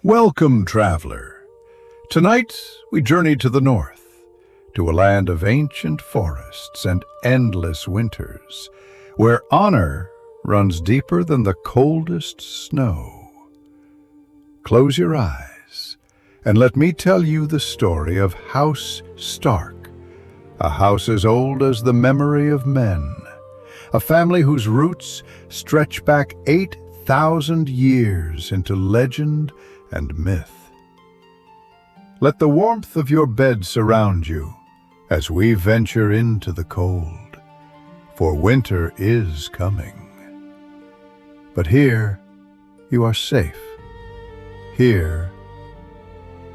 Welcome, traveler. Tonight, we journey to the north, to a land of ancient forests and endless winters, where honor runs deeper than the coldest snow. Close your eyes, and let me tell you the story of House Stark, a house as old as the memory of men, a family whose roots stretch back 8,000 years into legend and myth. Let the warmth of your bed surround you as we venture into the cold, for winter is coming. But here you are safe. Here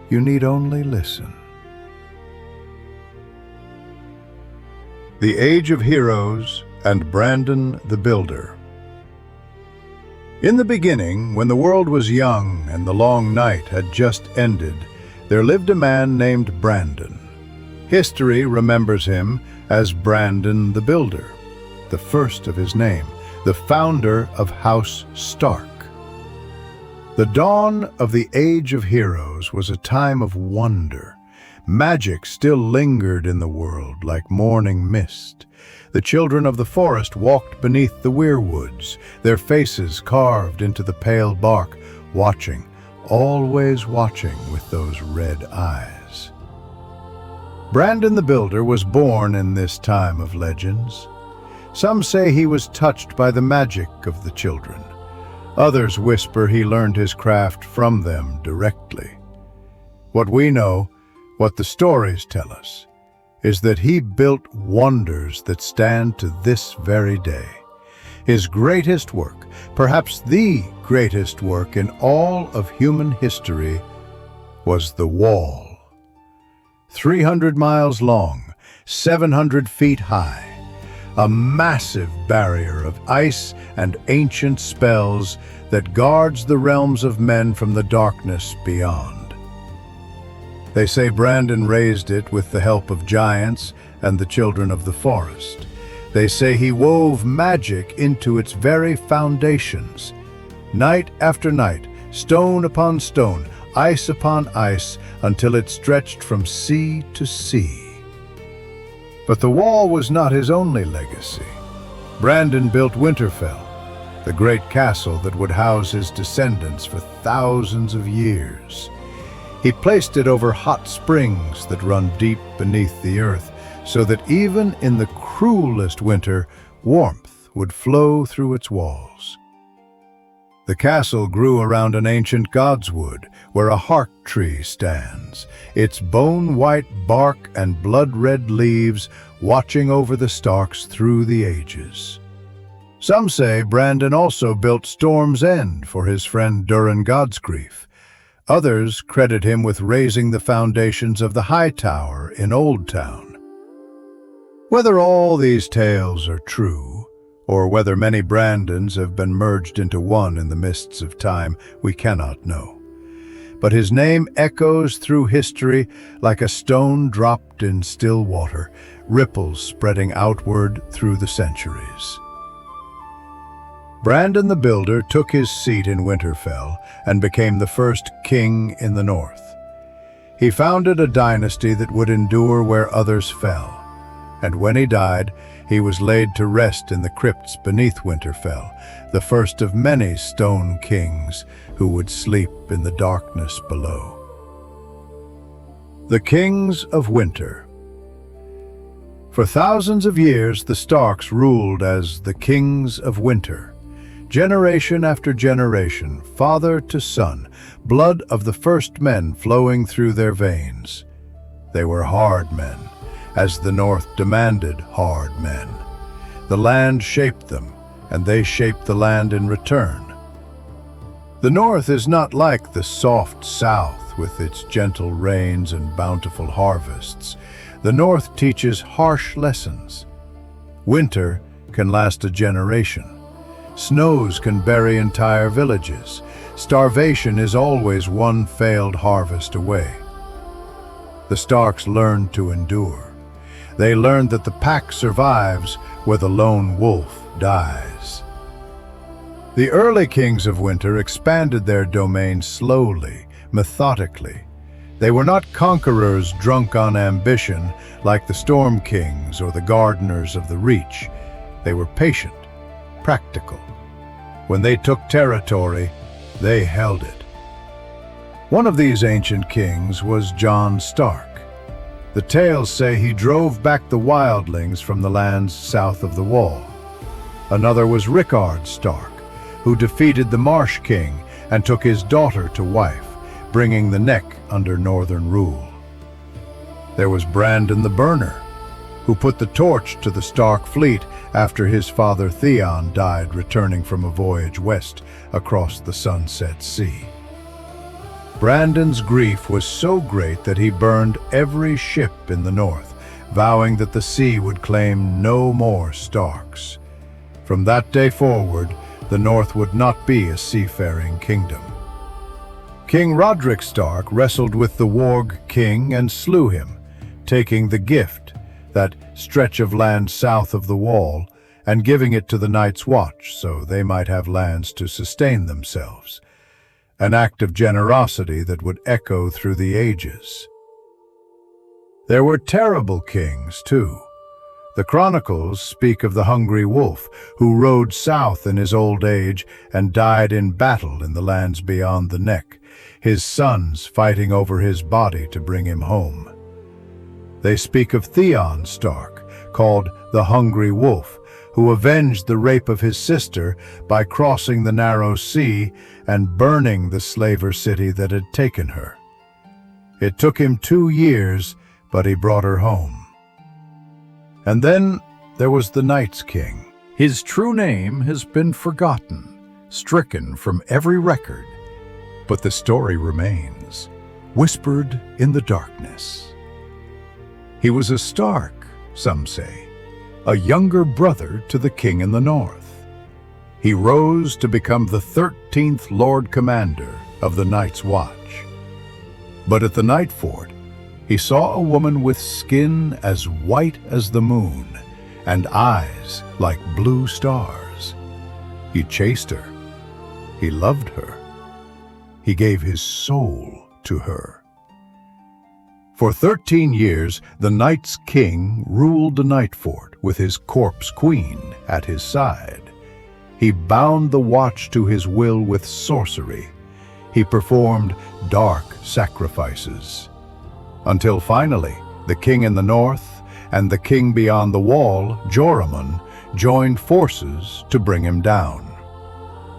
you need only listen. The Age of Heroes and Brandon the Builder. In the beginning, when the world was young and the long night had just ended, there lived a man named Brandon. History remembers him as Brandon the Builder, the first of his name, the founder of House Stark. The dawn of the Age of Heroes was a time of wonder. Magic still lingered in the world like morning mist. The children of the forest walked beneath the weirwoods, their faces carved into the pale bark, watching, always watching with those red eyes. Brandon the Builder was born in this time of legends. Some say he was touched by the magic of the children. Others whisper he learned his craft from them directly. What we know, what the stories tell us, is that he built wonders that stand to this very day. His greatest work, perhaps the greatest work in all of human history, was the Wall. 300 miles long, 700 feet high, a massive barrier of ice and ancient spells that guards the realms of men from the darkness beyond. They say Brandon raised it with the help of giants and the children of the forest. They say he wove magic into its very foundations. Night after night, stone upon stone, ice upon ice, until it stretched from sea to sea. But the Wall was not his only legacy. Brandon built Winterfell, the great castle that would house his descendants for thousands of years. He placed it over hot springs that run deep beneath the earth, so that even in the cruelest winter, warmth would flow through its walls. The castle grew around an ancient godswood, where a hark tree stands, its bone-white bark and blood-red leaves watching over the Starks through the ages. Some say Brandon also built Storm's End for his friend Durin Godsgrief. Others credit him with raising the foundations of the High Tower in Old Town. Whether all these tales are true, or whether many Brandons have been merged into one in the mists of time, we cannot know. But his name echoes through history like a stone dropped in still water, ripples spreading outward through the centuries. Brandon the Builder took his seat in Winterfell and became the first king in the north. He founded a dynasty that would endure where others fell, and when he died, he was laid to rest in the crypts beneath Winterfell, the first of many stone kings who would sleep in the darkness below. The Kings of Winter. For thousands of years, the Starks ruled as the Kings of Winter. Generation after generation, father to son, blood of the first men flowing through their veins. They were hard men, as the North demanded hard men. The land shaped them, and they shaped the land in return. The North is not like the soft South with its gentle rains and bountiful harvests. The North teaches harsh lessons. Winter can last a generation. Snows can bury entire villages. Starvation is always one failed harvest away. The Starks learned to endure. They learned that the pack survives where the lone wolf dies. The early kings of winter expanded their domain slowly, methodically. They were not conquerors drunk on ambition like the Storm Kings or the Gardeners of the Reach. They were patient, practical. When they took territory, they held it. One of these ancient kings was Jon Stark. The tales say he drove back the wildlings from the lands south of the Wall. Another was Rickard Stark, who defeated the Marsh King and took his daughter to wife, bringing the neck under northern rule. There was Brandon the Burner, who put the torch to the Stark fleet after his father Theon died returning from a voyage west across the Sunset Sea. Brandon's grief was so great that he burned every ship in the north, vowing that the sea would claim no more Starks. From that day forward, the north would not be a seafaring kingdom. King Roderick Stark wrestled with the Warg King and slew him, taking the gift, that stretch of land south of the Wall, and giving it to the Night's Watch so they might have lands to sustain themselves. An act of generosity that would echo through the ages. There were terrible kings, too. The chronicles speak of the hungry wolf who rode south in his old age and died in battle in the lands beyond the Neck, his sons fighting over his body to bring him home. They speak of Theon Stark, called the Hungry Wolf, who avenged the rape of his sister by crossing the narrow sea and burning the slaver city that had taken her. It took him 2 years, but he brought her home. And then there was the Night's King. His true name has been forgotten, stricken from every record, but the story remains, whispered in the darkness. He was a Stark, some say, a younger brother to the king in the north. He rose to become the 13th Lord Commander of the Night's Watch. But at the Night Fort, he saw a woman with skin as white as the moon and eyes like blue stars. He chased her. He loved her. He gave his soul to her. For 13 years, the Night's King ruled the Night Fort with his corpse queen at his side. He bound the watch to his will with sorcery. He performed dark sacrifices. Until finally, the king in the north and the king beyond the wall, Joramun, joined forces to bring him down.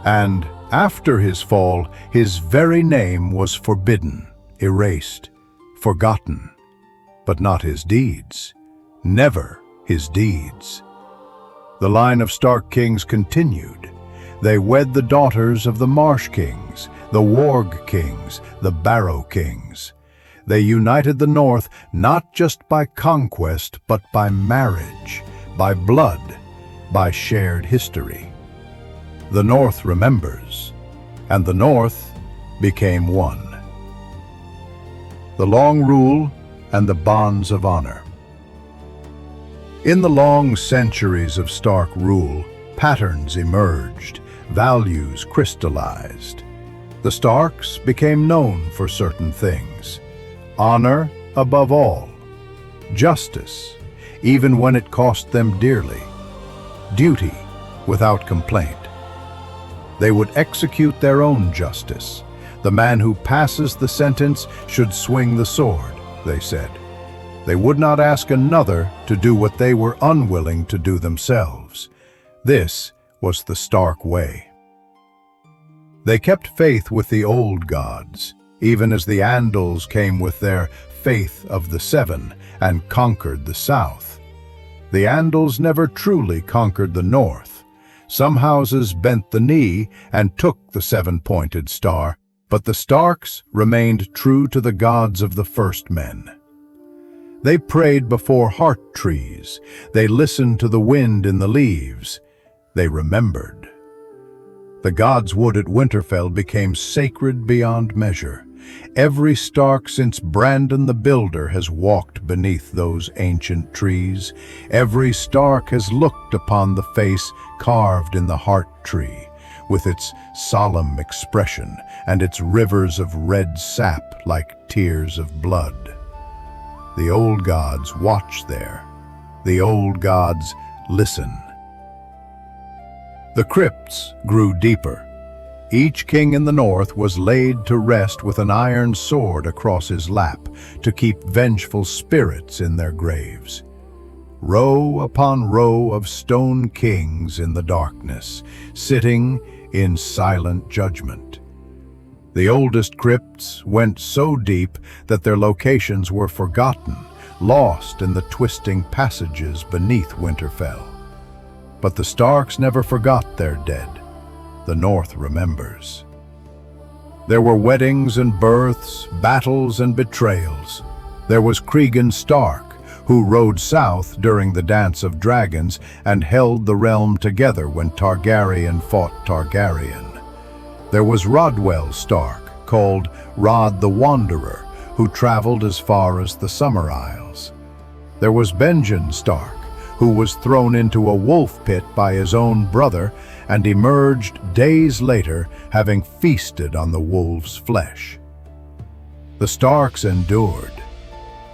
And after his fall, his very name was forbidden, erased, forgotten, but not his deeds, never his deeds. The line of Stark kings continued. They wed the daughters of the Marsh Kings, the Warg Kings, the Barrow Kings. They united the North not just by conquest, but by marriage, by blood, by shared history. The North remembers, and the North became one. The long rule and the bonds of honor. In the long centuries of Stark rule, patterns emerged, values crystallized. The Starks became known for certain things. Honor above all. Justice, even when it cost them dearly. Duty without complaint. They would execute their own justice. The man who passes the sentence should swing the sword, they said. They would not ask another to do what they were unwilling to do themselves. This was the Stark way. They kept faith with the old gods, even as the Andals came with their faith of the Seven and conquered the South. The Andals never truly conquered the North. Some houses bent the knee and took the seven-pointed star, but the Starks remained true to the gods of the first men. They prayed before heart trees. They listened to the wind in the leaves. They remembered. The gods' wood at Winterfell became sacred beyond measure. Every Stark since Brandon the Builder has walked beneath those ancient trees. Every Stark has looked upon the face carved in the heart tree, with its solemn expression and its rivers of red sap like tears of blood. The old gods watch there. The old gods listen. The crypts grew deeper. Each king in the north was laid to rest with an iron sword across his lap to keep vengeful spirits in their graves. Row upon row of stone kings in the darkness, sitting in silent judgment. The oldest crypts went so deep that their locations were forgotten, lost in the twisting passages beneath Winterfell. But the Starks never forgot their dead. The North remembers. There were weddings and births, battles and betrayals. There was Cregan Stark, who rode south during the Dance of Dragons and held the realm together when Targaryen fought Targaryen. There was Rodwell Stark, called Rod the Wanderer, who traveled as far as the Summer Isles. There was Benjen Stark, who was thrown into a wolf pit by his own brother and emerged days later, having feasted on the wolf's flesh. The Starks endured.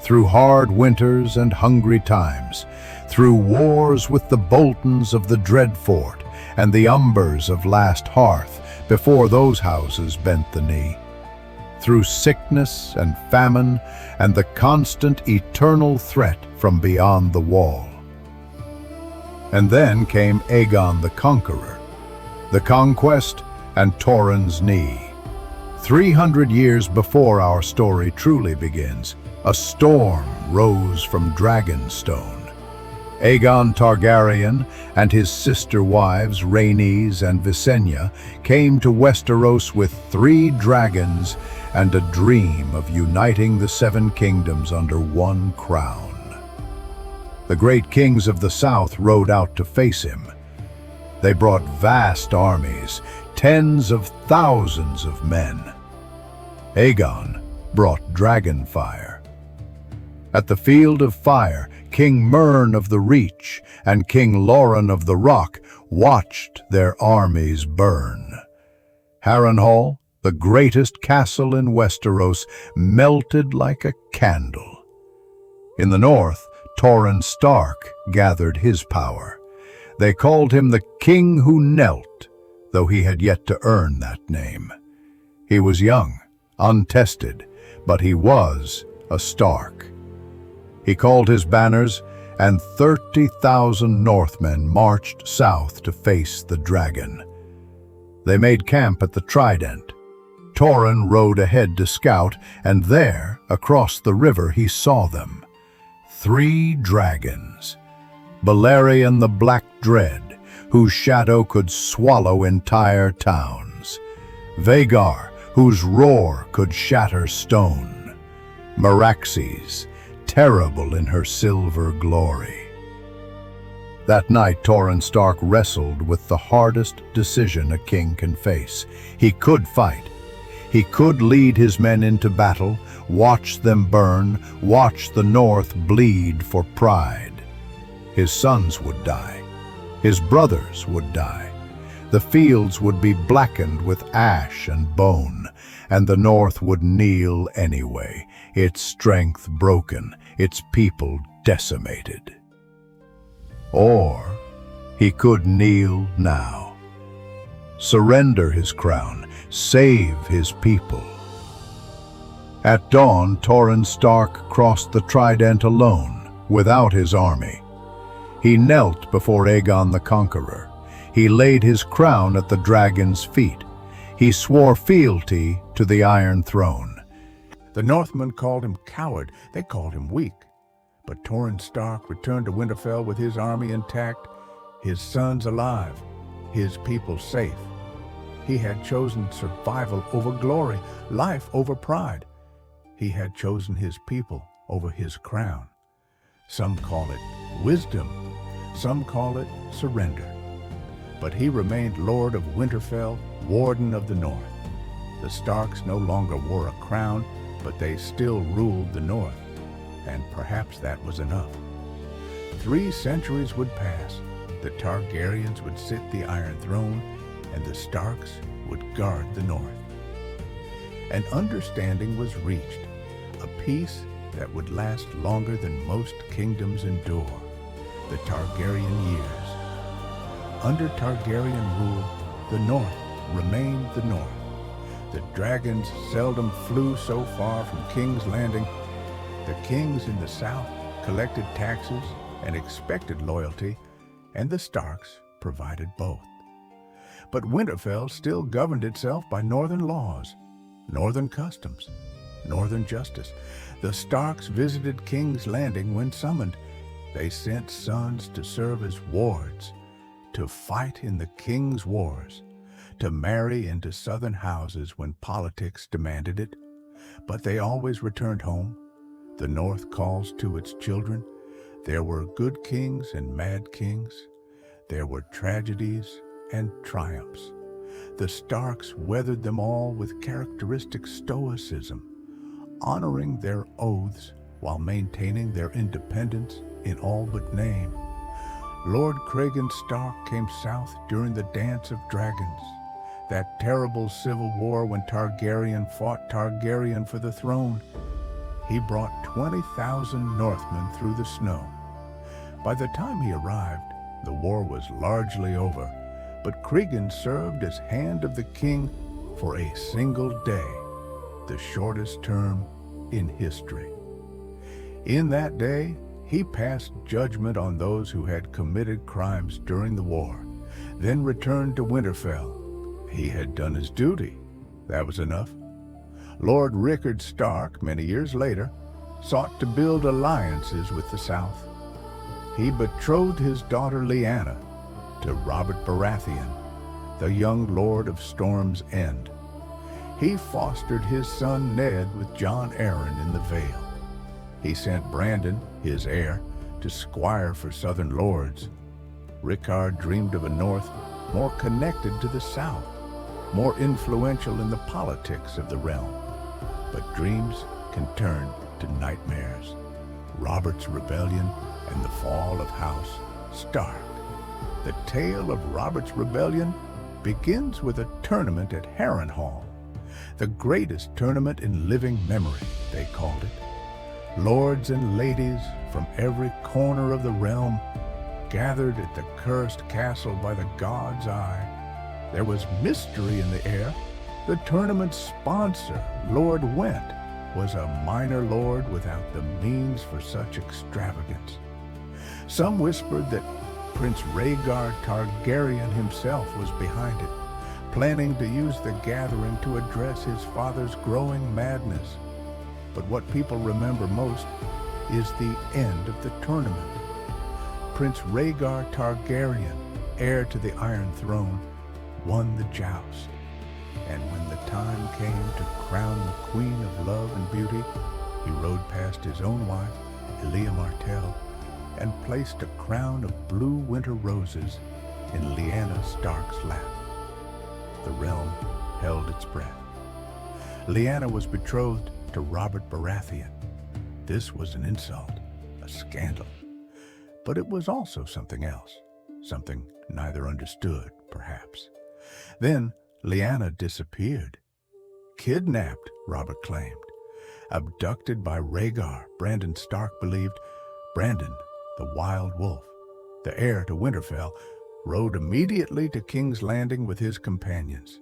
Through hard winters and hungry times, through wars with the Boltons of the Dreadfort and the Umbers of Last Hearth before those houses bent the knee, through sickness and famine and the constant eternal threat from beyond the wall. And then came Aegon the Conqueror, the conquest and Torrhen's knee. 300 years before our story truly begins, a storm rose from Dragonstone. Aegon Targaryen and his sister wives Rhaenys and Visenya came to Westeros with 3 dragons and a dream of uniting the 7 kingdoms under one crown. The great kings of the south rode out to face him. They brought vast armies, tens of thousands of men. Aegon brought dragonfire. At the Field of Fire, King Mern of the Reach and King Loren of the Rock watched their armies burn. Harrenhal, the greatest castle in Westeros, melted like a candle. In the north, Torrhen Stark gathered his power. They called him the King Who Knelt, though he had yet to earn that name. He was young, untested, but he was a Stark. He called his banners, and 30,000 Northmen marched south to face the dragon. They made camp at the Trident. Torrhen rode ahead to scout, and there, across the river, he saw them. 3 dragons. Balerion the Black Dread, whose shadow could swallow entire towns. Vhagar, whose roar could shatter stone. Meraxes, terrible in her silver glory. That night, Torrhen Stark wrestled with the hardest decision a king can face. He could fight. He could lead his men into battle, watch them burn, watch the North bleed for pride. His sons would die. His brothers would die. The fields would be blackened with ash and bone, and the North would kneel anyway, its strength broken, its people decimated. Or he could kneel now, surrender his crown, save his people. At dawn, Torrhen Stark crossed the Trident alone, without his army. He knelt before Aegon the Conqueror. He laid his crown at the dragon's feet. He swore fealty to the Iron Throne. The Northmen called him coward. They called him weak. But Torrhen Stark returned to Winterfell with his army intact, his sons alive, his people safe. He had chosen survival over glory, life over pride. He had chosen his people over his crown. Some call it wisdom, some call it surrender. But he remained Lord of Winterfell, Warden of the North. The Starks no longer wore a crown, but they still ruled the North, and perhaps that was enough. 3 centuries would pass, the Targaryens would sit the Iron Throne, and the Starks would guard the north. An understanding was reached, a peace that would last longer than most kingdoms endure, the Targaryen years. Under Targaryen rule, the North remained the North. The dragons seldom flew so far from King's Landing. The kings in the South collected taxes and expected loyalty, and the Starks provided both. But Winterfell still governed itself by northern laws, northern customs, northern justice. The Starks visited King's Landing when summoned. They sent sons to serve as wards, to fight in the king's wars, to marry into southern houses when politics demanded it. But they always returned home. The North calls to its children. There were good kings and mad kings. There were tragedies and triumphs. The Starks weathered them all with characteristic stoicism, honoring their oaths while maintaining their independence in all but name. Lord Cregan Stark came south during the Dance of Dragons, that terrible civil war when Targaryen fought Targaryen for the throne. He brought 20,000 Northmen through the snow. By the time he arrived, the war was largely over, but Cregan served as Hand of the King for a single day, the shortest term in history. In that day, he passed judgment on those who had committed crimes during the war, then returned to Winterfell. He had done his duty. That was enough. Lord Rickard Stark, many years later, sought to build alliances with the South. He betrothed his daughter Lyanna to Robert Baratheon, the young Lord of Storm's End. He fostered his son Ned with Jon Arryn in the Vale. He sent Brandon, his heir, to squire for southern lords. Rickard dreamed of a North more connected to the South, more influential in the politics of the realm. But dreams can turn to nightmares. Robert's rebellion and the fall of House Stark. The tale of Robert's rebellion begins with a tournament at Harrenhal, the greatest tournament in living memory, they called it. Lords and ladies from every corner of the realm gathered at the cursed castle by the god's eye. There was mystery in the air. The tournament's sponsor, Lord Went, was a minor lord without the means for such extravagance. Some whispered that Prince Rhaegar Targaryen himself was behind it, planning to use the gathering to address his father's growing madness. But what people remember most is the end of the tournament. Prince Rhaegar Targaryen, heir to the Iron Throne, won the joust. And when the time came to crown the Queen of Love and Beauty, he rode past his own wife, Elia Martell, and placed a crown of blue winter roses in Lyanna Stark's lap. The realm held its breath. Lyanna was betrothed to Robert Baratheon. This was an insult, a scandal. But it was also something else, something neither understood, perhaps. Then Lyanna disappeared. Kidnapped, Robert claimed. Abducted by Rhaegar, Brandon Stark believed. Brandon, the wild wolf, the heir to Winterfell, rode immediately to King's Landing with his companions.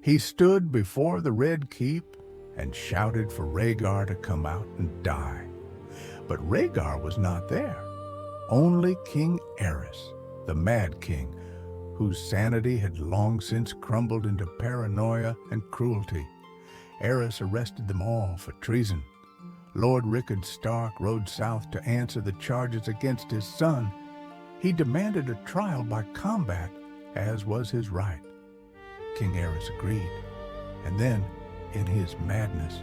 He stood before the Red Keep and shouted for Rhaegar to come out and die. But Rhaegar was not there. Only King Aerys, the Mad King, whose sanity had long since crumbled into paranoia and cruelty. Aerys arrested them all for treason. Lord Rickard Stark rode south to answer the charges against his son. He demanded a trial by combat, as was his right. King Aerys agreed, and then, in his madness,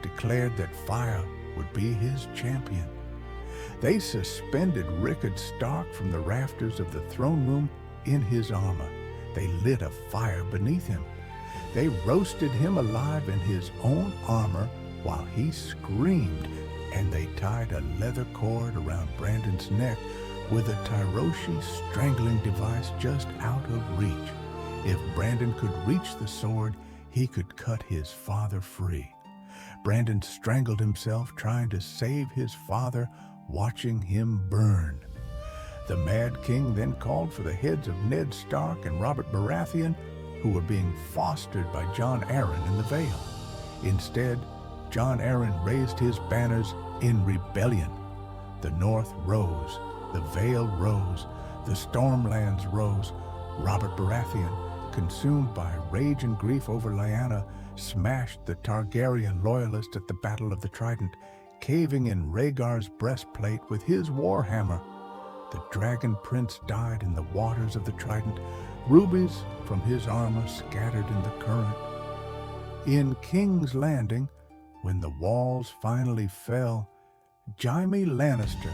declared that fire would be his champion. They suspended Rickard Stark from the rafters of the throne room in his armor. They lit a fire beneath him. They roasted him alive in his own armor while he screamed, and they tied a leather cord around Brandon's neck with a Tyroshi strangling device just out of reach. If Brandon could reach the sword, he could cut his father free. Brandon strangled himself trying to save his father, watching him burn. The Mad King then called for the heads of Ned Stark and Robert Baratheon, who were being fostered by Jon Arryn in the Vale. Instead, Jon Arryn raised his banners in rebellion. The North rose, the Vale rose, the Stormlands rose. Robert Baratheon, consumed by rage and grief over Lyanna, smashed the Targaryen loyalists at the Battle of the Trident, caving in Rhaegar's breastplate with his warhammer. The Dragon Prince died in the waters of the Trident, rubies from his armor scattered in the current. In King's Landing, when the walls finally fell, Jaime Lannister,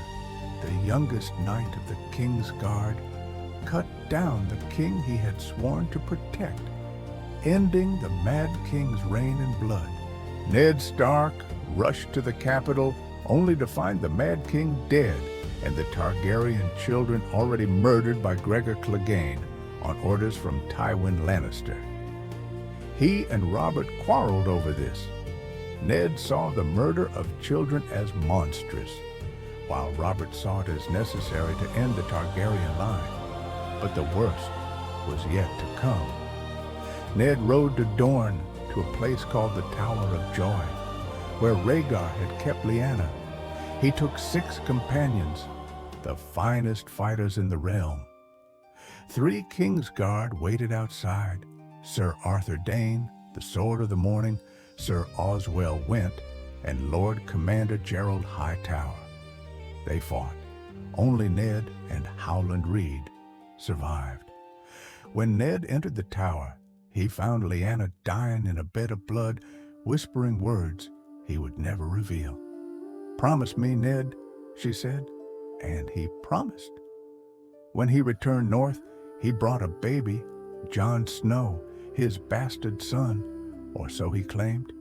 the youngest knight of the King's Guard, cut down the king he had sworn to protect, ending the Mad King's reign in blood. Ned Stark rushed to the capital only to find the Mad King dead and the Targaryen children already murdered by Gregor Clegane on orders from Tywin Lannister. He and Robert quarreled over this. Ned saw the murder of children as monstrous, while Robert saw it as necessary to end the Targaryen line. But the worst was yet to come. Ned rode to Dorne, to a place called the Tower of Joy, where Rhaegar had kept Lyanna. He took 6 companions, the finest fighters in the realm. 3 Kingsguard waited outside: Sir Arthur Dayne, the Sword of the Morning, Sir Oswell Went, and Lord Commander Gerald Hightower. They fought. Only Ned and Howland Reed survived. When Ned entered the tower, he found Lyanna dying in a bed of blood, whispering words he would never reveal. "Promise me, Ned," she said, and he promised. When he returned north, he brought a baby, Jon Snow, his bastard son, or so he claimed.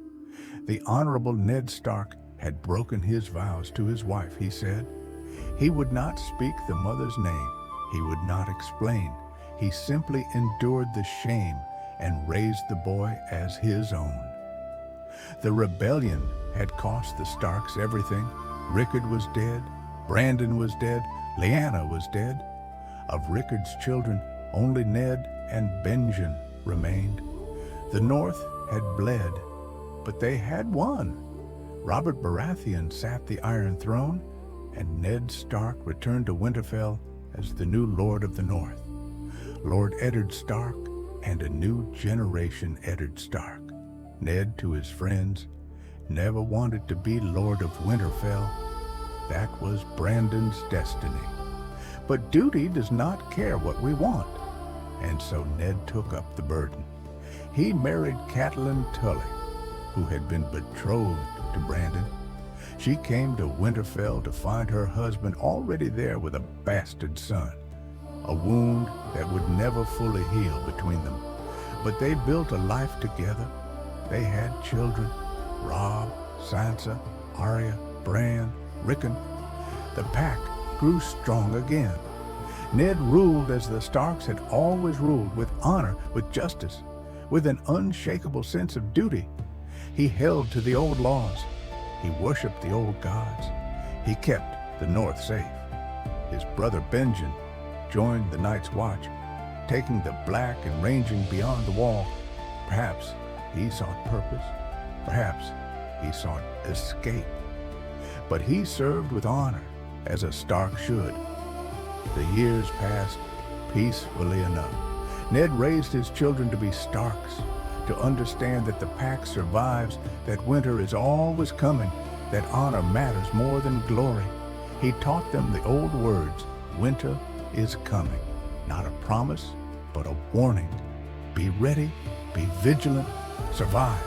The Honorable Ned Stark had broken his vows to his wife, he said. He would not speak the mother's name. He would not explain. He simply endured the shame and raised the boy as his own. The rebellion had cost the Starks everything. Rickard was dead. Brandon was dead. Lyanna was dead. Of Rickard's children, only Ned and Benjen remained. The North had bled, but they had won. Robert Baratheon sat the Iron Throne, and Ned Stark returned to Winterfell as the new Lord of the North. Lord Eddard Stark and a new generation Eddard Stark. Ned, to his friends, never wanted to be Lord of Winterfell. That was Brandon's destiny. But duty does not care what we want, and so Ned took up the burden. He married Catelyn Tully, who had been betrothed to Brandon. She came to Winterfell to find her husband already there with a bastard son, a wound that would never fully heal between them. But they built a life together. They had children: Robb, Sansa, Arya, Bran, Rickon. The pack grew strong again. Ned ruled as the Starks had always ruled, with honor, with justice, with an unshakable sense of duty. He held to the old laws. He worshipped the old gods. He kept the North safe. His brother Benjen joined the Night's Watch, taking the black and ranging beyond the wall. Perhaps he sought purpose. Perhaps he sought escape. But he served with honor, as a Stark should. The years passed peacefully enough. Ned raised his children to be Starks, to understand that the pack survives, that winter is always coming, that honor matters more than glory. He taught them the old words: winter is coming. Not a promise, but a warning. Be ready, be vigilant, survive.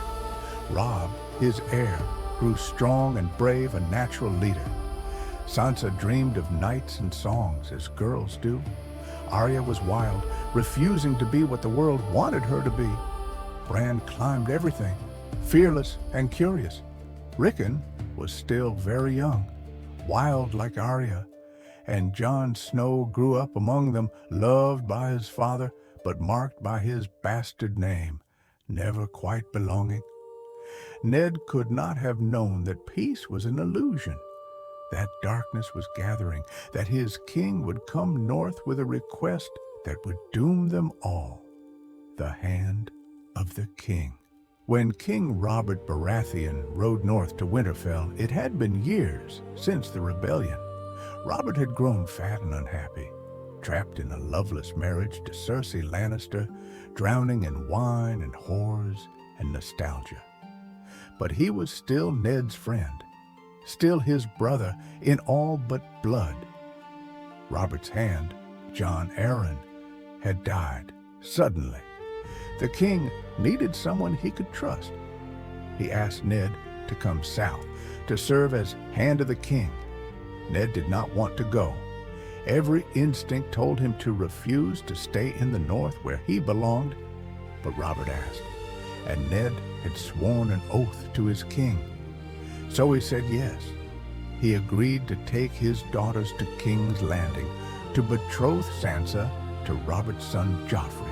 Robb, his heir, grew strong and brave, a natural leader. Sansa dreamed of knights and songs, as girls do. Arya was wild, refusing to be what the world wanted her to be. Bran climbed everything, fearless and curious. Rickon was still very young, wild like Arya. And Jon Snow grew up among them, loved by his father, but marked by his bastard name, never quite belonging. Ned could not have known that peace was an illusion, that darkness was gathering, that his king would come north with a request that would doom them all: the hand of the king. When King Robert Baratheon rode north to Winterfell, it had been years since the rebellion. Robert had grown fat and unhappy, trapped in a loveless marriage to Cersei Lannister, drowning in wine and whores and nostalgia. But he was still Ned's friend, still his brother in all but blood. Robert's hand, Jon Arryn, had died suddenly. The king needed someone he could trust. He asked Ned to come south, to serve as Hand of the King. Ned did not want to go. Every instinct told him to refuse to stay in the north where he belonged, but Robert asked, and Ned had sworn an oath to his king. So he said yes. He agreed to take his daughters to King's Landing, to betroth Sansa to Robert's son Joffrey,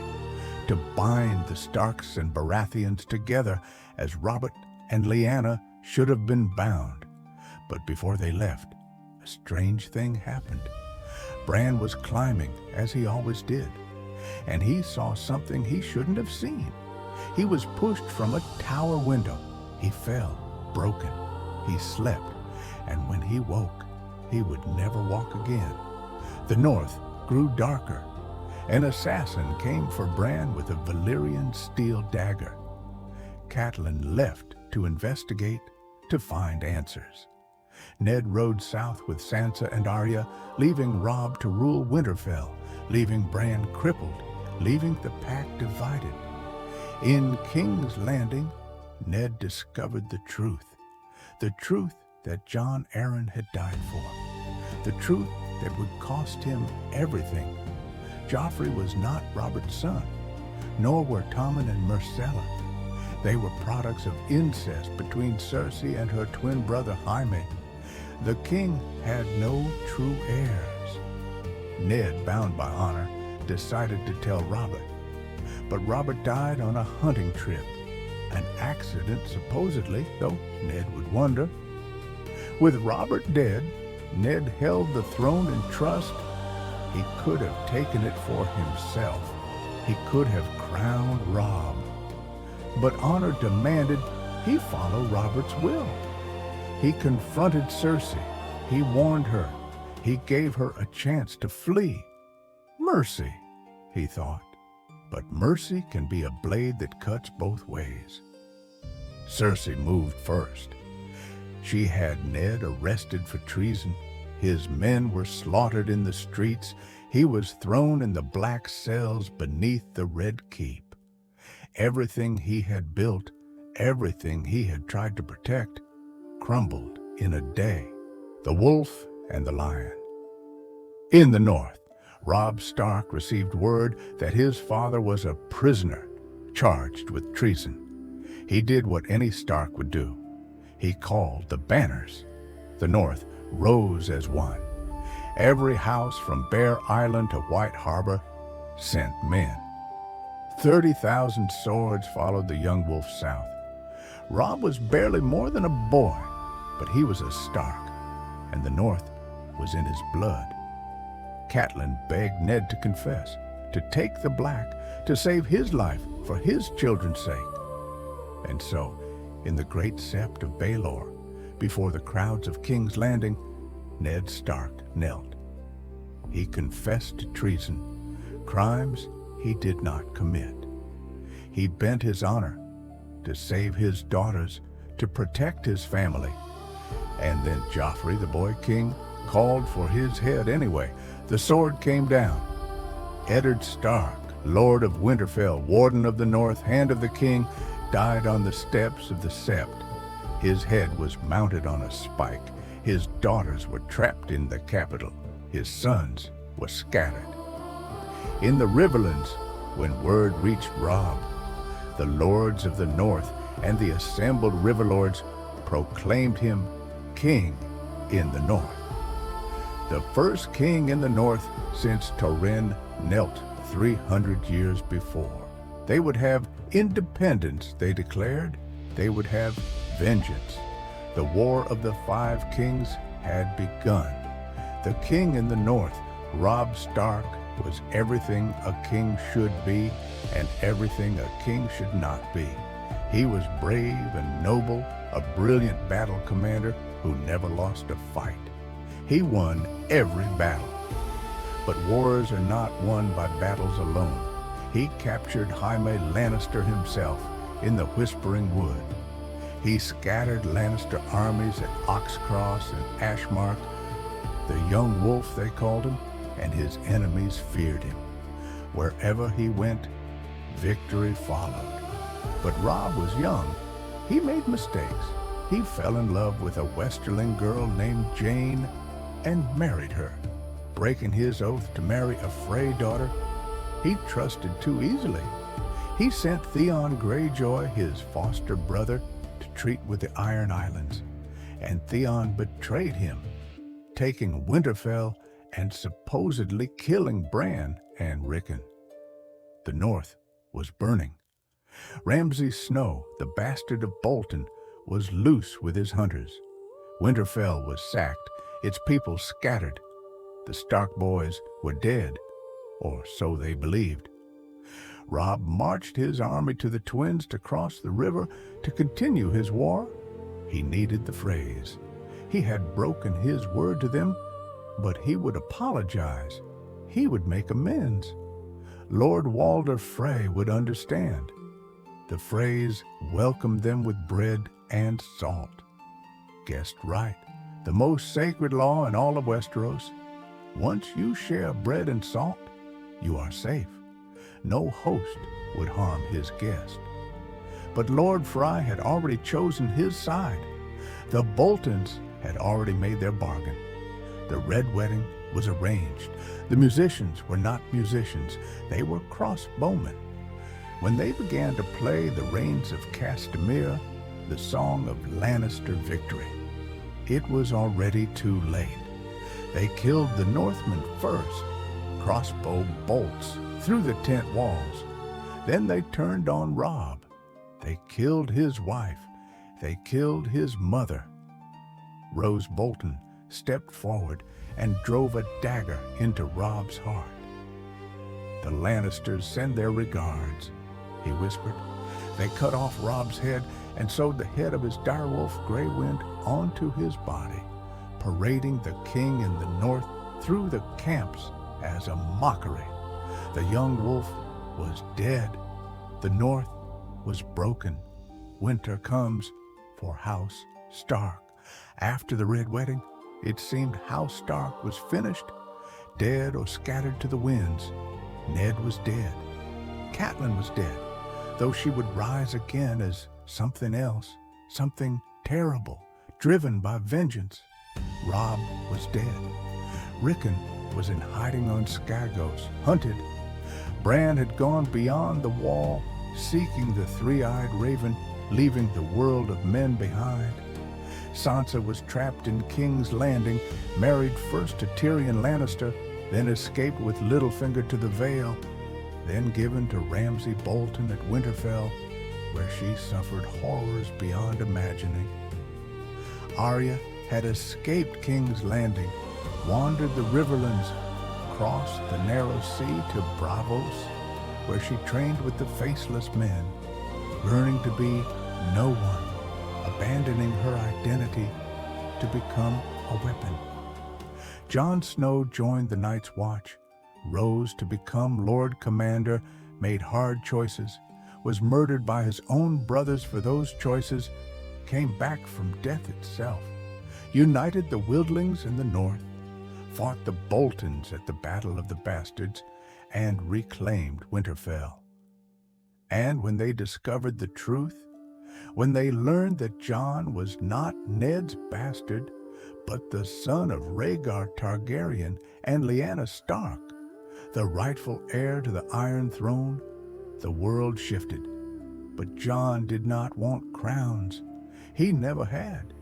to bind the Starks and Baratheons together as Robert and Lyanna should have been bound. But before they left, a strange thing happened. Bran was climbing, as he always did, and he saw something he shouldn't have seen. He was pushed from a tower window. He fell, broken. He slept, and when he woke, he would never walk again. The north grew darker. An assassin came for Bran with a Valyrian steel dagger. Catelyn left to investigate, to find answers. Ned rode south with Sansa and Arya, leaving Robb to rule Winterfell, leaving Bran crippled, leaving the pack divided. In King's Landing, Ned discovered the truth that Jon Arryn had died for, the truth that would cost him everything. Joffrey was not Robert's son, nor were Tommen and Myrcella. They were products of incest between Cersei and her twin brother Jaime. The king had no true heirs. Ned, bound by honor, decided to tell Robert. But Robert died on a hunting trip, an accident supposedly, though Ned would wonder. With Robert dead, Ned held the throne in trust. He could have taken it for himself. He could have crowned Robb. But honor demanded he follow Robert's will. He confronted Cersei. He warned her. He gave her a chance to flee. Mercy, he thought. But mercy can be a blade that cuts both ways. Cersei moved first. She had Ned arrested for treason. His men were slaughtered in the streets. He was thrown in the black cells beneath the Red Keep. Everything he had built, everything he had tried to protect, crumbled in a day. The wolf and the lion. In the north, Robb Stark received word that his father was a prisoner, charged with treason. He did what any Stark would do. He called the banners. The north rose as one. Every house from Bear Island to White Harbor sent men. 30,000 swords followed the young wolf south. Robb was barely more than a boy, but he was a Stark, and the north was in his blood. Catelyn begged Ned to confess, to take the black, to save his life for his children's sake. And so, in the great sept of Baelor, before the crowds of King's Landing, Ned Stark knelt. He confessed treason, crimes he did not commit. He bent his honor to save his daughters, to protect his family. And then Joffrey, the boy king, called for his head anyway. The sword came down. Eddard Stark, Lord of Winterfell, Warden of the North, Hand of the King, died on the steps of the Sept. His head was mounted on a spike. His daughters were trapped in the capital. His sons were scattered. In the Riverlands, when word reached Robb, the lords of the north and the assembled riverlords proclaimed him king in the north. The first king in the north since Torrhen knelt 300 years before. They would have independence, they declared. They would have vengeance. The War of the Five Kings had begun. The king in the north, Robb Stark, was everything a king should be and everything a king should not be. He was brave and noble, a brilliant battle commander who never lost a fight. He won every battle. But wars are not won by battles alone. He captured Jaime Lannister himself in the Whispering Wood. He scattered Lannister armies at Oxcross and Ashmark. The young wolf, they called him, and his enemies feared him. Wherever he went, victory followed. But Robb was young. He made mistakes. He fell in love with a Westerling girl named Jane and married her, breaking his oath to marry a Frey daughter. He trusted too easily. He sent Theon Greyjoy, his foster brother, to treat with the Iron Islands, and Theon betrayed him, taking Winterfell and supposedly killing Bran and Rickon. The North was burning. Ramsay Snow, the bastard of Bolton, was loose with his hunters. Winterfell was sacked, its people scattered. The Stark boys were dead, or so they believed. Robb marched his army to the Twins to cross the river to continue his war. He needed the Freys. He had broken his word to them, but he would apologize. He would make amends. Lord Walder Frey would understand. The Freys welcomed them with bread and salt. Guessed right. The most sacred law in all of Westeros. Once you share bread and salt, you are safe. No host would harm his guest. But Lord Frey had already chosen his side. The Boltons had already made their bargain. The Red Wedding was arranged. The musicians were not musicians. They were crossbowmen. When they began to play the Rains of Castamere, the song of Lannister victory, it was already too late. They killed the Northmen first, crossbow bolts through the tent walls. Then they turned on Robb. They killed his wife. They killed his mother. Rose Bolton stepped forward and drove a dagger into Robb's heart. "The Lannisters send their regards," he whispered. They cut off Robb's head and sewed the head of his direwolf Greywind onto his body, parading the king in the north through the camps as a mockery. The young wolf was dead. The north was broken. Winter comes for House Stark. After the Red Wedding, it seemed House Stark was finished, dead or scattered to the winds. Ned was dead. Catelyn was dead, though she would rise again as something else, something terrible, driven by vengeance. Robb was dead. Rickon was in hiding on Skagos, hunted. Bran had gone beyond the wall, seeking the three-eyed raven, leaving the world of men behind. Sansa was trapped in King's Landing, married first to Tyrion Lannister, then escaped with Littlefinger to the Vale, then given to Ramsay Bolton at Winterfell, where she suffered horrors beyond imagining. Arya had escaped King's Landing, wandered the riverlands, crossed the narrow sea to Bravos, where she trained with the faceless men, learning to be no one, abandoning her identity to become a weapon. Jon Snow joined the Night's Watch, rose to become Lord Commander, made hard choices, was murdered by his own brothers for those choices, came back from death itself, united the Wildlings in the north, fought the Boltons at the Battle of the Bastards, and reclaimed Winterfell. And when they discovered the truth, when they learned that Jon was not Ned's bastard, but the son of Rhaegar Targaryen and Lyanna Stark, the rightful heir to the Iron Throne, the world shifted. But Jon did not want crowns. He never had.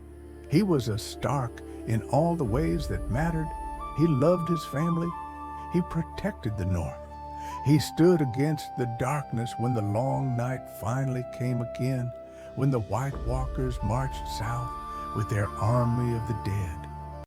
He was a Stark in all the ways that mattered. He loved his family. He protected the North. He stood against the darkness when the long night finally came again, when the White Walkers marched south with their army of the dead.